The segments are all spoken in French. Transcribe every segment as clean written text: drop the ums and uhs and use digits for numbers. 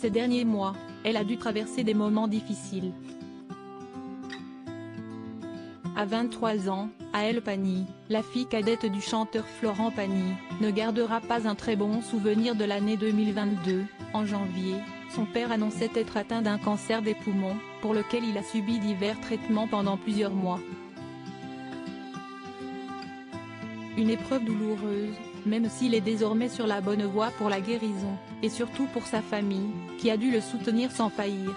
Ces derniers mois, elle a dû traverser des moments difficiles. À 23 ans, Aëlle Pagny, la fille cadette du chanteur Florent Pagny, ne gardera pas un très bon souvenir de l'année 2022. En janvier, son père annonçait être atteint d'un cancer des poumons, pour lequel il a subi divers traitements pendant plusieurs mois. Une épreuve douloureuse, même s'il est désormais sur la bonne voie pour la guérison, et surtout pour sa famille, qui a dû le soutenir sans faillir.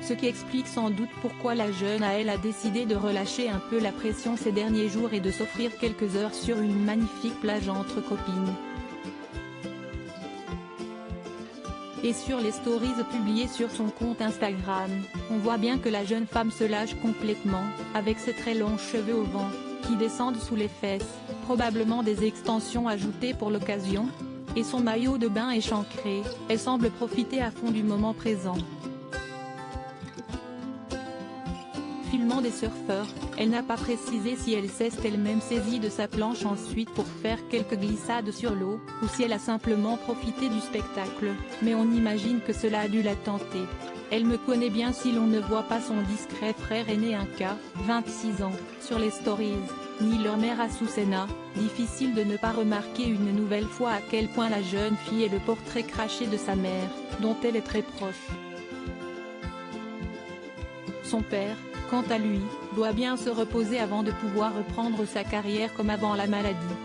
Ce qui explique sans doute pourquoi la jeune Aëlle a décidé de relâcher un peu la pression ces derniers jours et de s'offrir quelques heures sur une magnifique plage entre copines. Et sur les stories publiées sur son compte Instagram, on voit bien que la jeune femme se lâche complètement, avec ses très longs cheveux au vent, qui descendent sous les fesses, probablement des extensions ajoutées pour l'occasion, et son maillot de bain échancré. Elle semble profiter à fond du moment présent. Filmant des surfeurs, elle n'a pas précisé si elle s'est elle-même saisie de sa planche ensuite pour faire quelques glissades sur l'eau, ou si elle a simplement profité du spectacle, mais on imagine que cela a dû la tenter. Elle me connaît bien si l'on ne voit pas son discret frère aîné Inca, 26 ans, sur les stories, ni leur mère Azucena. Difficile de ne pas remarquer une nouvelle fois à quel point la jeune fille est le portrait craché de sa mère, dont elle est très proche. Son père, quant à lui, doit bien se reposer avant de pouvoir reprendre sa carrière comme avant la maladie.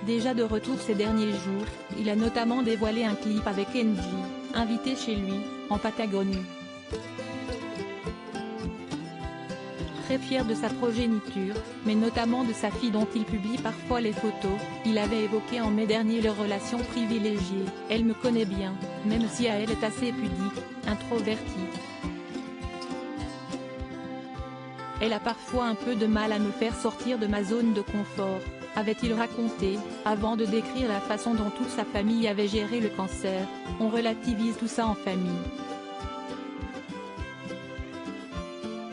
Déjà de retour ces derniers jours, il a notamment dévoilé un clip avec Envy, invité chez lui, en Patagonie. Très fier de sa progéniture, mais notamment de sa fille dont il publie parfois les photos, il avait évoqué en mai dernier leur relation privilégiée. Elle me connaît bien, même si Aëlle est assez pudique, introvertie. Elle a parfois un peu de mal à me faire sortir de ma zone de confort, avait-il raconté, avant de décrire la façon dont toute sa famille avait géré le cancer. On relativise tout ça en famille.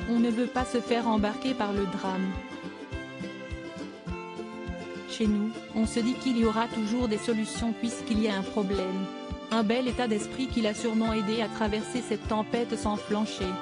On ne veut pas se faire embarquer par le drame. Chez nous, on se dit qu'il y aura toujours des solutions puisqu'il y a un problème. Un bel état d'esprit qui l'a sûrement aidé à traverser cette tempête sans flancher.